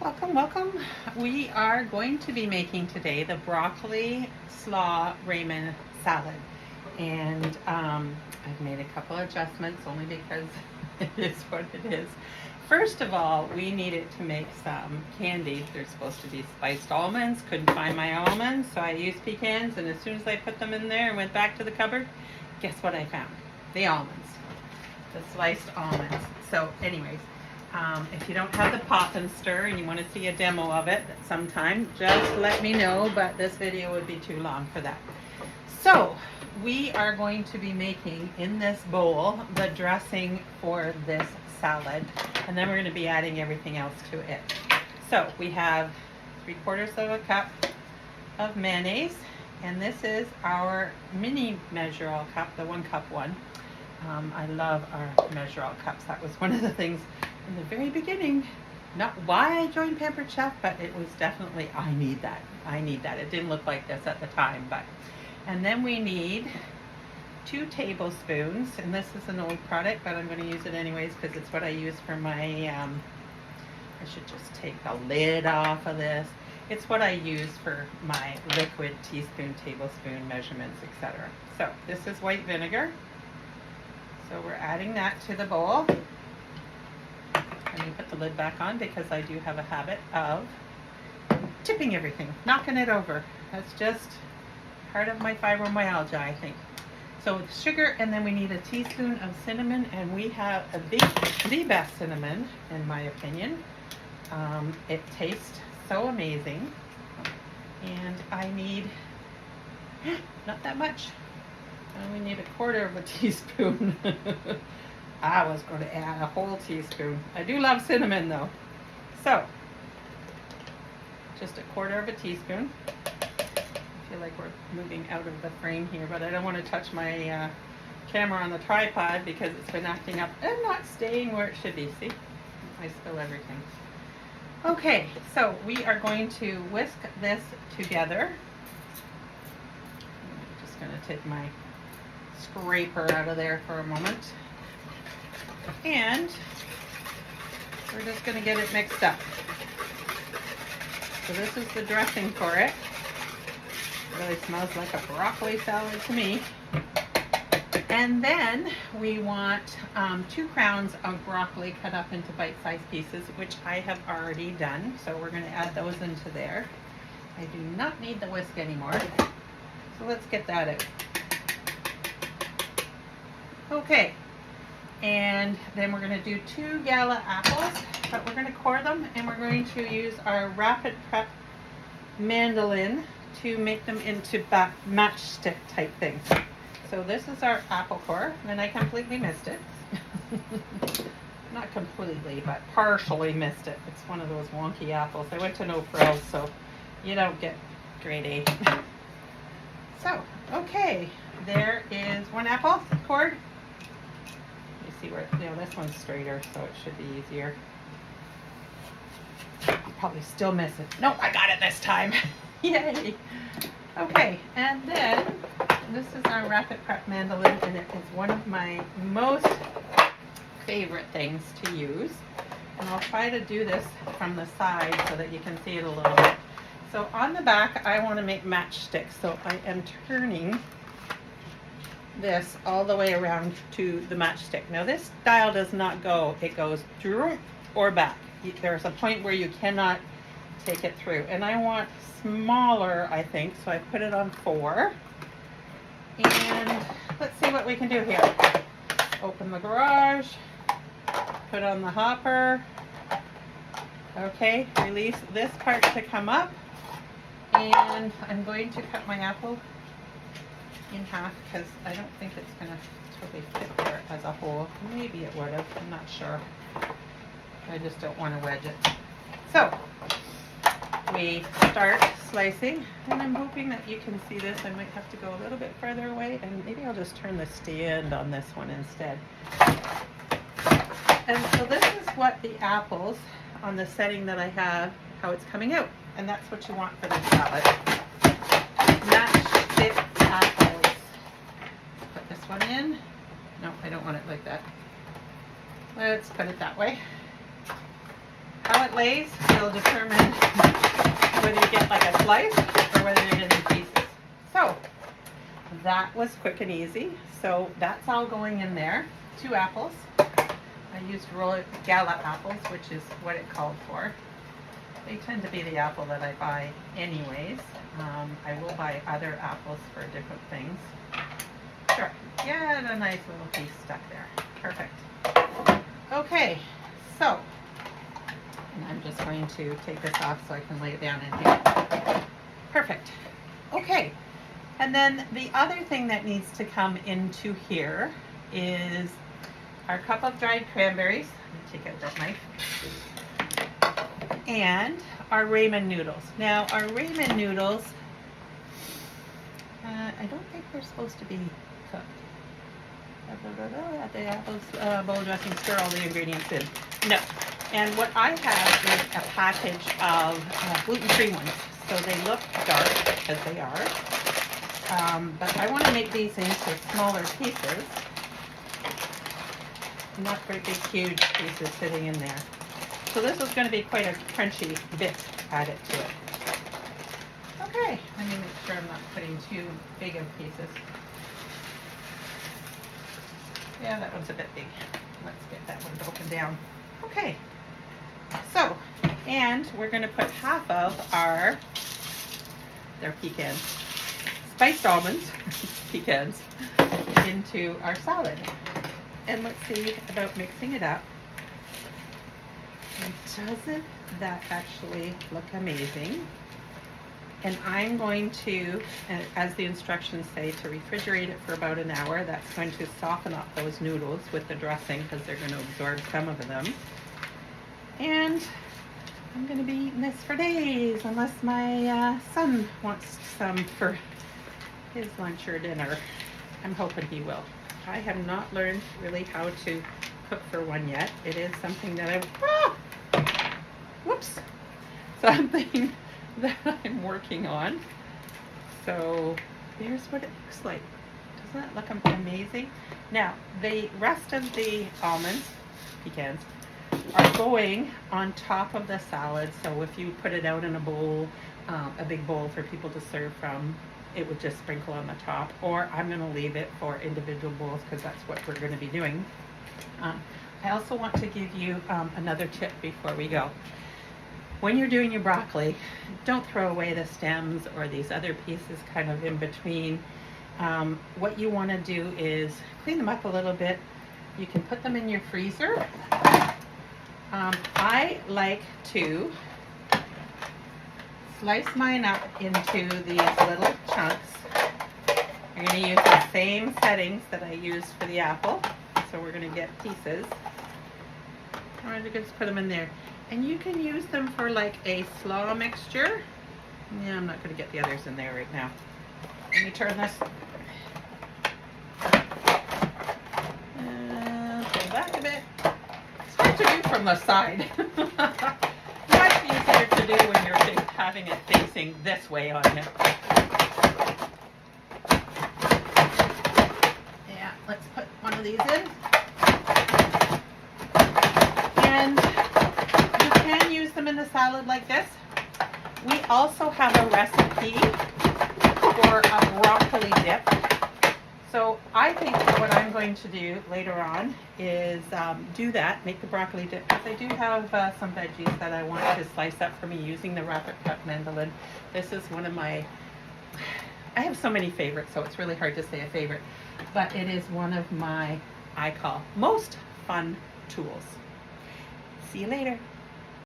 Welcome, welcome. We are going to be making today the broccoli slaw ramen salad. And I've made a couple adjustments only because it is what it is. First of all, we needed to make some candy. They're supposed to be spiced almonds. Couldn't find my almonds, so I used pecans. And as soon as I put them in there and went back to the cupboard, guess what I found? The almonds, the sliced almonds. So anyways, if you don't have the pop and stir and you want to see a demo of it sometime, just let me know, but this video would be too long for that. So we are going to be making in this bowl the dressing for this salad, and then we're going to be adding everything else to it. So we have 3/4 of a cup of mayonnaise, and this is our mini measure-all cup, the 1 cup one. I love our measure-all cups. That was one of the things in the very beginning, not why I joined Pampered Chef, but it was definitely, I need that. It didn't look like this at the time, but. And then we need 2 tablespoons, and this is an old product, but I'm going to use it anyways because it's what I use for my, I should just take the lid off of this. It's what I use for my liquid teaspoon, tablespoon measurements, etc. So this is white vinegar. So we're adding that to the bowl. Let me put the lid back on because I do have a habit of tipping everything, knocking it over. That's just part of my fibromyalgia, I think. So sugar, and then we need a teaspoon of cinnamon, and we have the best cinnamon, in my opinion. It tastes so amazing. And I need, not that much. We need 1/4 of a teaspoon. I was going to add a whole teaspoon. I do love cinnamon though. So, just 1/4 of a teaspoon. I feel like we're moving out of the frame here, but I don't want to touch my camera on the tripod because it's been acting up and not staying where it should be. See? I spill everything. Okay, so we are going to whisk this together. I'm just going to take my scraper out of there for a moment. And we're just going to get it mixed up. So this is the dressing for it. It really smells like a broccoli salad to me. And then we want 2 crowns of broccoli cut up into bite-sized pieces, which I have already done. So we're going to add those into there. I do not need the whisk anymore. So let's get that out. Okay. And then we're going to do 2 gala apples, but we're going to core them, and we're going to use our Rapid Prep mandolin to make them into matchstick type things. So this is our apple core, and I completely missed it. Not completely, but partially missed it. It's one of those wonky apples. I went to no frills, so you don't get grade A. So, okay, there is 1 apple cored. See where, this one's straighter, so it should be easier. I'll probably still miss it. Nope, I got it this time. Yay. Okay, and then this is our Rapid Prep mandolin, and it is one of my most favorite things to use. And I'll try to do this from the side so that you can see it a little bit. So on the back, I want to make matchsticks, so I am turning this all the way around to the matchstick. Now this dial does not go, it goes through or back. There's a point where you cannot take it through. And I want smaller, I think, so I put it on 4. And let's see what we can do here. Open the garage, put on the hopper. Okay, release this part to come up. And I'm going to cut my apple in half because I don't think it's going to totally fit there as a whole. Maybe it would have, I'm not sure. I just don't want to wedge it. So we start slicing, and I'm hoping that you can see this. I might have to go a little bit further away, and maybe I'll just turn the stand on this one instead. And so this is what the apples on the setting that I have, how it's coming out. And that's what you want for this salad. Matchstick apples. Put this one in. No, I don't want it like that. Let's put it that way. how it lays will determine whether you get like a slice or whether you're getting pieces. So that was quick and easy. So that's all going in there. 2 apples. I used Gala apples, which is what it called for. They tend to be the apple that I buy anyways. I will buy other apples for different things. Sure, yeah, a nice little piece stuck there. Perfect. Okay, so, and I'm just going to take this off so I can lay it down in here. Perfect. Okay, and then the other thing that needs to come into here is our cup of dried cranberries. Let me take out that knife. And our ramen noodles. Now, our ramen noodles, I don't think they're supposed to be cooked. At the apples, bowl dressing, stir all the ingredients in. No. And what I have is a package of gluten-free ones. So they look dark, because they are. But I want to make these into smaller pieces. Not great big huge pieces sitting in there. So this is going to be quite a crunchy bit added to it. Okay, let me make sure I'm not putting too big of pieces. Yeah, that one's a bit big. Let's get that one broken down. Okay, so, and we're going to put half of their pecans, spiced almonds, pecans, into our salad. And let's see about mixing it up. And doesn't that actually look amazing? And I'm going to, as the instructions say, to refrigerate it for about an hour. That's going to soften up those noodles with the dressing because they're going to absorb some of them. And I'm going to be eating this for days unless my son wants some for his lunch or dinner. I'm hoping he will. I have not learned really how to cook for one yet. It is something that something that I'm working on. So here's what it looks like. Doesn't that look amazing? Now, the rest of the almonds, pecans, are going on top of the salad. So if you put it out in a bowl, a big bowl for people to serve from, it would just sprinkle on the top. Or I'm going to leave it for individual bowls because that's what we're going to be doing. I also want to give you another tip before we go. When you're doing your broccoli, don't throw away the stems or these other pieces kind of in between. What you want to do is clean them up a little bit. You can put them in your freezer. I like to slice mine up into these little chunks. I'm going to use the same settings that I used for the apple. So we're going to get pieces. I'm going to just put them in there. And you can use them for like a slaw mixture. Yeah, I'm not going to get the others in there right now. Let me turn this. Pull back a bit. It's hard to do from the side. Much easier to do when you're having it facing this way on you. Yeah, let's put one of these in. And you can use them in the salad like this. We also have a recipe for a broccoli dip. So I think that what I'm going to do later on is do that, make the broccoli dip, because I do have some veggies that I want to slice up for me using the Rapid Cut mandolin. This is one of my, I have so many favorites, so it's really hard to say a favorite, but it is one of my, I call, most fun tools. See you later.